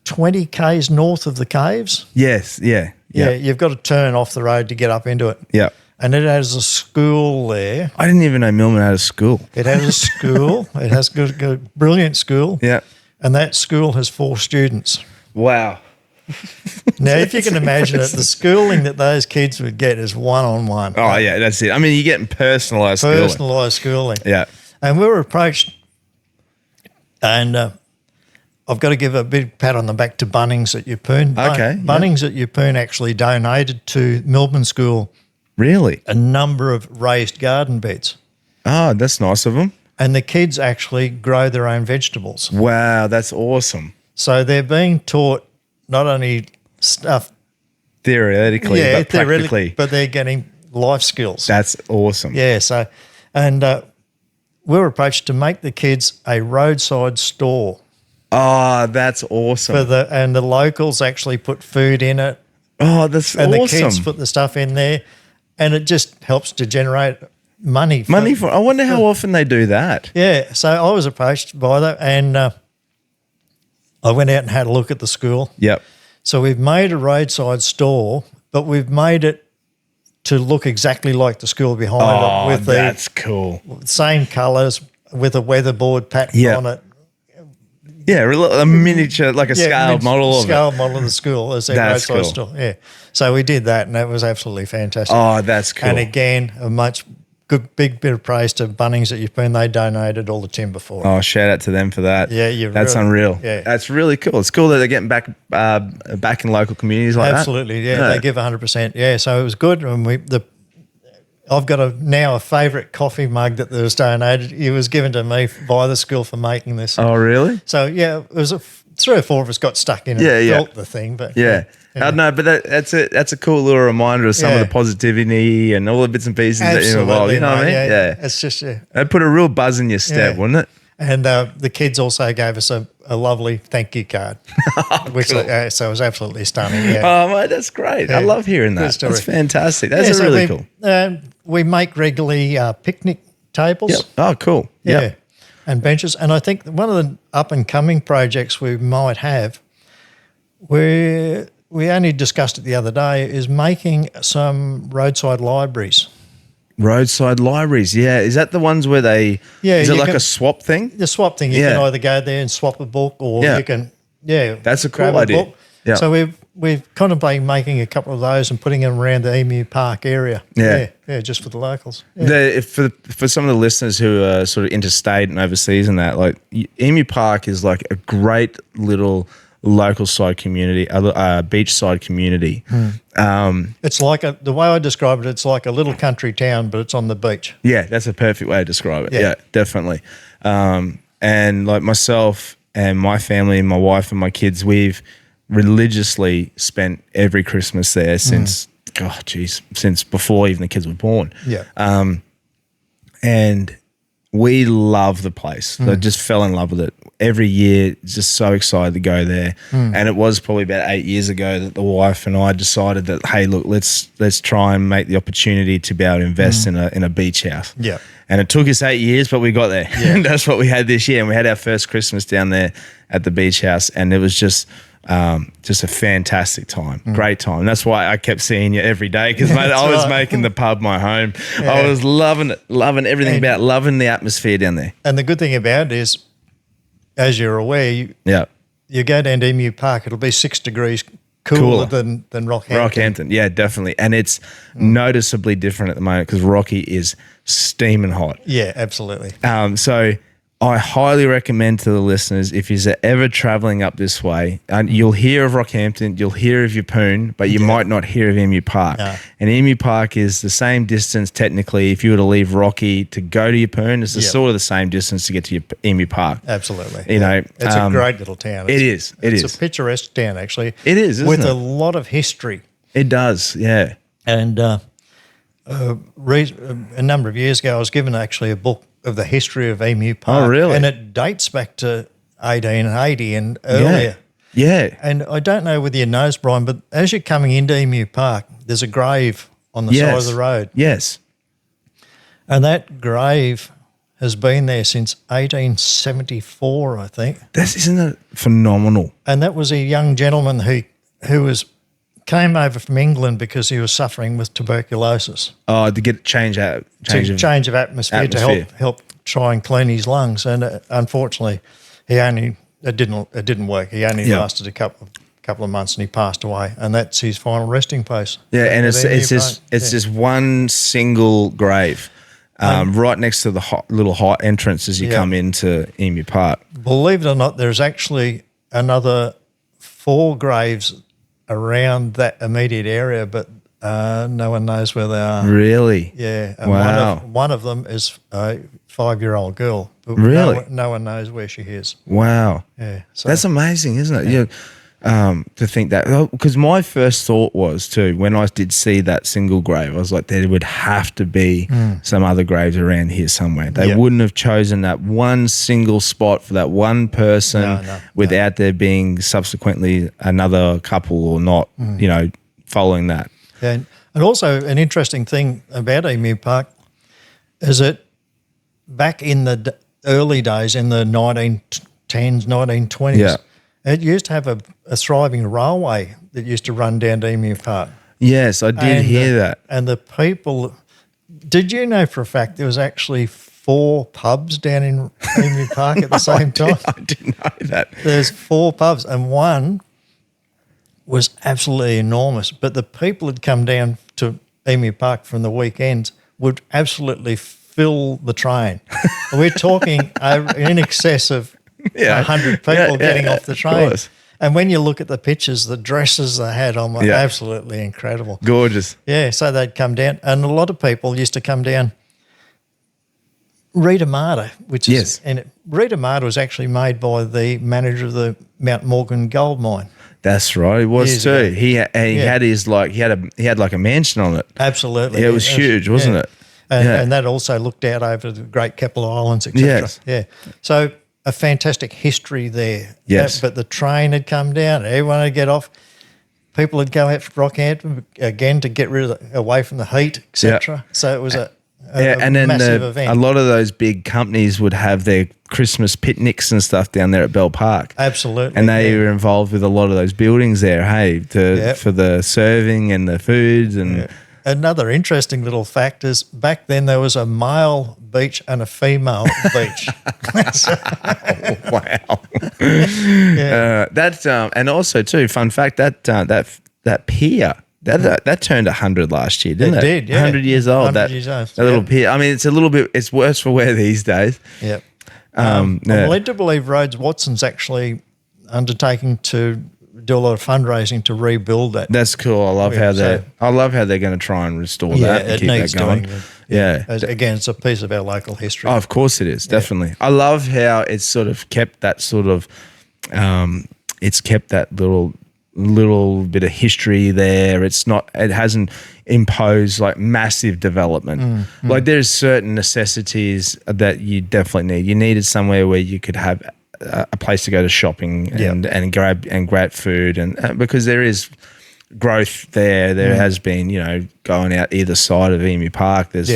20 k's north of the caves. Yes, yeah. Yeah, you've got to turn off the road to get up into it. Yeah. And it has a school there. I didn't even know Millman had a school. It has a school. It has a brilliant school. Yeah. And that school has 4 students. Wow. Now, if you can imagine it, the schooling that those kids would get is one-on-one. Oh, yeah, that's it. I mean, you're getting personalised schooling. Yeah. And we were approached, and I've got to give a big pat on the back to Bunnings at Yeppoon. Okay. Bunnings at Yeppoon actually donated to Millman School really a number of raised garden beds. Oh, that's nice of them. And the kids actually grow their own vegetables. Wow, that's awesome. So they're being taught not only stuff theoretically, but practically. But they're getting life skills. That's awesome. Yeah, so, and we were approached to make the kids a roadside store. Oh, that's awesome. And the locals actually put food in it. Oh, that's awesome. And the kids put the stuff in there, and it just helps to generate money. I wonder how often they do that. Yeah, so I was approached by that, and I went out and had a look at the school. Yep. So we've made a roadside store, but we've made it to look exactly like the school behind it. That's cool. Same colours with a weatherboard pattern on it. Yeah, a miniature, like a scaled model of it. Scaled model of the school as their roadside store. Yeah. So we did that, and that was absolutely fantastic. Oh, that's cool. And again, a big bit of praise to Bunnings at Yeppoon. They donated all the timber for it. Oh, shout out to them for that. Yeah, that's unreal. Yeah. That's really cool. It's cool that they're getting back in local communities like Absolutely, yeah. They give 100%. Yeah, so it was good. And I've got now a favourite coffee mug that was donated. It was given to me by the school for making this. Oh, really? So, yeah, it was 3 or 4 of us got stuck in and felt the thing. But yeah. I don't know, but that's a cool little reminder of some of the positivity and all the bits and pieces that you're involved. You know what I mean? Yeah. It's just, It put a real buzz in your step, wouldn't it? And the kids also gave us a lovely thank you card, which so it was absolutely stunning. Yeah. Oh, mate, that's great. Yeah. I love hearing that. That's fantastic. That's really cool. We make regularly picnic tables. Yep. Oh, cool. Yeah. And benches. And I think one of the up-and-coming projects we might have, we only discussed it the other day, is making some roadside libraries. Roadside libraries, yeah. Is that the ones where they? Yeah. Is it like a swap thing? The swap thing. You can either go there and swap a book, or you can. Yeah. That's a cool idea. Yeah. So we're contemplating making a couple of those and putting them around the Emu Park area. Yeah. Yeah, just for the locals. Yeah. For some of the listeners who are sort of interstate and overseas and that, like Emu Park is like a great little local side community, beachside community. It's like the way I describe it, it's like a little country town, but it's on the beach. Yeah, that's a perfect way to describe it. Yeah, definitely. And like myself and my family and my wife and my kids, we've religiously spent every Christmas there since since before even the kids were born. Yeah. And we love the place. I just fell in love with it. Every year, just so excited to go there. And it was probably about 8 years ago that the wife and I decided that, hey, look, let's try and make the opportunity to be able to invest in a beach house. Yeah. And it took us 8 years, but we got there. Yeah. And that's what we had this year. And we had our first Christmas down there at the beach house, and it was just a fantastic time, great time. That's why I kept seeing you every day, because mate, I was making the pub my home. Yeah. I was loving it, loving everything about it, loving the atmosphere down there. And the good thing about it is, as you're aware, you go down to Emu Park, it'll be 6 degrees cooler than Rockhampton. Rockhampton, yeah, definitely. And it's noticeably different at the moment because Rocky is steaming hot. Yeah, absolutely. So I highly recommend to the listeners, if you're ever travelling up this way, and you'll hear of Rockhampton, you'll hear of Yeppoon, but you might not hear of Emu Park. No. And Emu Park is the same distance technically. If you were to leave Rocky to go to Yeppoon, it's sort of the same distance to get to Emu Park. Absolutely. You know, it's a great little town. It's a picturesque town, actually. It is, with a lot of history. It does, yeah. And a number of years ago, I was given actually a book of the history of Emu Park. Oh, really? And it dates back to 1880 and earlier. Yeah. And I don't know whether you know, Brian, but as you're coming into Emu Park, there's a grave on the side of the road. Yes. And that grave has been there since 1874, I think. Isn't it phenomenal? And that was a young gentleman who came over from England because he was suffering with tuberculosis. Oh, to get change of atmosphere to help try and clean his lungs. And unfortunately, it didn't work. He only lasted a couple of months, and he passed away. And that's his final resting place. Yeah, and it's just one single grave. Right next to the little hot entrance as you come into Emu Park. Believe it or not, there's actually another 4 graves around that immediate area, but no one knows where they are. Really? Yeah. And wow. One of them is a 5-year-old girl. But really? No one knows where she is. Wow. Yeah. So, that's amazing, isn't it? Yeah. To think that, because my first thought was too, when I did see that single grave, I was like, there would have to be some other graves around here somewhere. They wouldn't have chosen that one single spot for that one person without there being subsequently another couple or not, following that. Yeah. And also an interesting thing about Emu Park is that back in the early days, in the 1910s, 1920s, it used to have a thriving railway that used to run down to Emu Park. Yes, I did hear that. And the people, did you know for a fact there was actually 4 pubs down in Emu Park at the same time? I didn't know that. There's 4 pubs, and one was absolutely enormous. But the people that come down to Emu Park from the weekends would absolutely fill the train. We're talking in excess of 100 people getting off the train. And when you look at the pictures, the dresses they had on were absolutely incredible. Gorgeous. Yeah, so they'd come down. And a lot of people used to come down Rita Marta, Rita Marta was actually made by the manager of the Mount Morgan gold mine. That's right, it was too. He had his he had like a mansion on it. Absolutely. Yeah, it was huge, wasn't it? And that also looked out over the Great Keppel Islands, etc. Yes. Yeah. So a fantastic history there. Yes. But the train had come down, everyone would get off. People would go out to Rockhampton again to get away from the heat, etc. So it was a massive event. A lot of those big companies would have their Christmas picnics and stuff down there at Bell Park. Absolutely. And they were involved with a lot of those buildings there, for the serving and the foods. And another interesting little fact is back then there was a male beach and a female beach. Wow. That's and also too, fun fact that pier that turned 100 last year, didn't it? It did, yeah. 100 years old. 100 years old. That little pier. I mean, it's worse for wear these days. Yep. I'm led to believe Rhodes Watson's actually undertaking to do a lot of fundraising to rebuild that. That's cool. I love how they're going to try and restore that and it keep needs that going. doing. Yeah. Again, it's a piece of our local history. Oh, of course it is. Definitely. I love how it's sort of kept that sort of, it's kept that little bit of history there. It hasn't imposed like massive development. Like there's certain necessities that you definitely need. You needed somewhere where you could have a place to go to shopping and grab food, and because there is growth there. There has been, going out either side of Emu Park. There's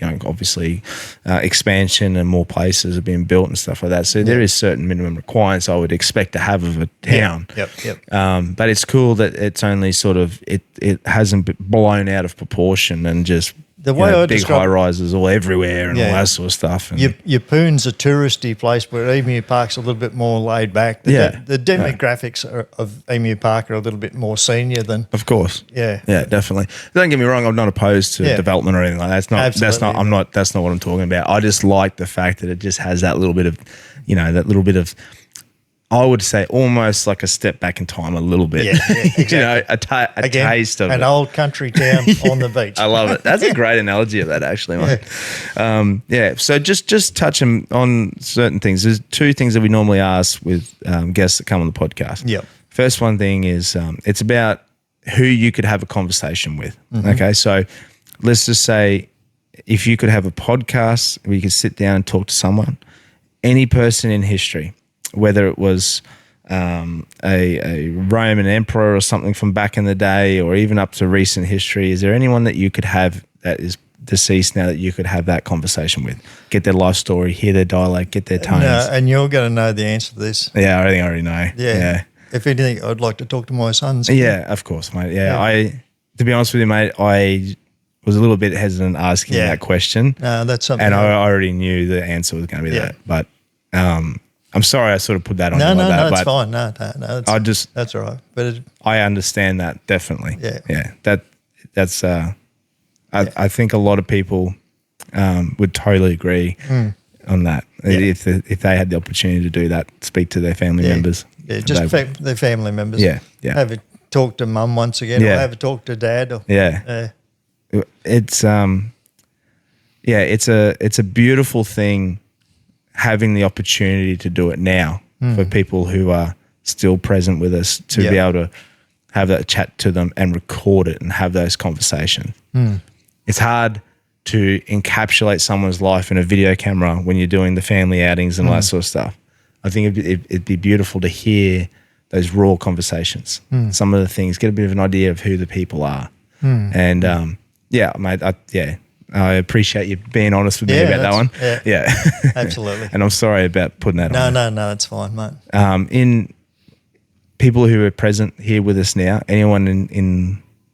obviously expansion and more places are being built and stuff like that. So there is certain minimum requirements I would expect to have of a town. But it's cool that it's only sort of it hasn't blown out of proportion and just the way I big high rises all everywhere and all that sort of stuff. And Yeppoon's a touristy place, where Emu Park's a little bit more laid back. The demographics of Emu Park are a little bit more senior than. Of course. Yeah, definitely. Don't get me wrong. I'm not opposed to development or anything like that. That's not what I'm talking about. I just like the fact that it just has that little bit of, I would say almost like a step back in time a little bit. Exactly. a taste of an old country town on the beach. I love it. That's a great analogy of that, actually, mate. So just touching on certain things. There's two things that we normally ask with guests that come on the podcast. Yep. First one thing is it's about who you could have a conversation with. Okay, so let's just say if you could have a podcast where you could sit down and talk to someone, any person in history, whether it was a Roman emperor or something from back in the day, or even up to recent history, is there anyone that you could have that is deceased now that you could have that conversation with? Get their life story, hear their dialect, get their tones. No, and you're going to know the answer to this. Yeah, I think I already know. Yeah. If anything, I'd like to talk to my sons. Yeah, of course, mate. Yeah. To be honest with you, mate, I was a little bit hesitant asking that question. No, that's something. And I already knew the answer was going to be that. But I'm sorry I sort of put that on you like that. No, it's fine. No, that's all right. But I understand that, definitely. Yeah. That's I think a lot of people would totally agree on that. If they had the opportunity to do that, speak to their family members. Yeah, just their family members. Yeah. Have a talk to mum once again, or have a talk to dad. Or, It's it's a beautiful thing, having the opportunity to do it now for people who are still present with us, to be able to have that chat to them and record it and have those conversations. It's hard to encapsulate someone's life in a video camera when you're doing the family outings and all that sort of stuff. I think it'd be beautiful to hear those raw conversations, some of the things, get a bit of an idea of who the people are. And mate, I appreciate you being honest with me about that one. Yeah. Absolutely. And I'm sorry about putting that on. No, it's fine, mate. In people who are present here with us now, anyone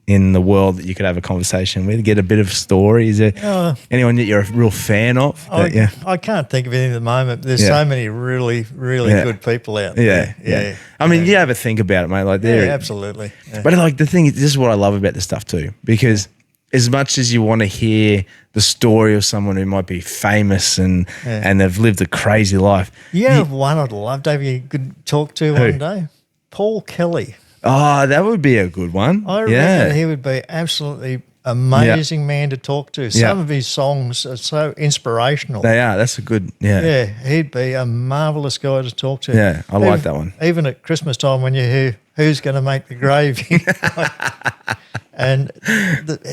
in the world that you could have a conversation with, get a bit of story? Is there anyone that you're a real fan of? I can't think of anything at the moment. There's so many really, really good people out there. Yeah. I mean, you ever think about it, mate? Like, absolutely. Yeah. But like the thing is, this is what I love about this stuff too, because as much as you want to hear the story of someone who might be famous and they've lived a crazy life. One I'd love to have you could talk to one day. Paul Kelly. Oh, that would be a good one. I reckon he would be absolutely amazing man to talk to. Some of his songs are so inspirational. They are. That's a good, Yeah, he'd be a marvellous guy to talk to. Yeah, I like that one. Even at Christmas time when you hear who's going to make the gravy. And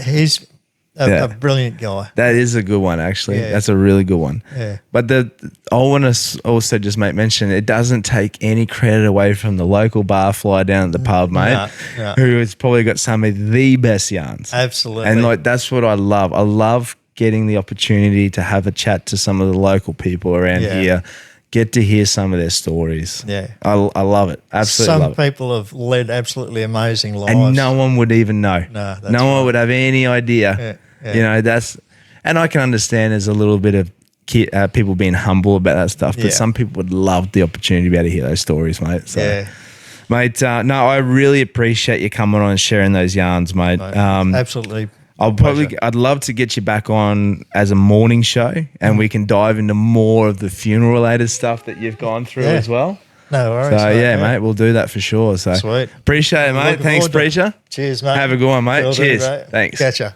he's a brilliant guy. That is a good one, actually. Yeah. That's a really good one. Yeah. But I want to also just make mention, it doesn't take any credit away from the local barfly down at the pub, mate, who has probably got some of the best yarns. Absolutely. And like that's what I love. I love getting the opportunity to have a chat to some of the local people around here. Get to hear some of their stories. Yeah. I love it. Absolutely love it. Some people have led absolutely amazing lives. And no one would even know. No one would have any idea. Yeah. And I can understand there's a little bit of people being humble about that stuff, but Yeah. some people would love the opportunity to be able to hear those stories, mate. So, Yeah. mate, no, I really appreciate you coming on and sharing those yarns, mate. Absolutely. I'd love to get you back on as a morning show, and we can dive into more of the funeral related stuff that you've gone through as well. No worries. So mate, we'll do that for sure. So Sweet. Appreciate it, mate. Looking Thanks, forward to it. Preacher. Cheers, mate. Have a good one, mate. Will do, Cheers. mate. Thanks. Catch ya.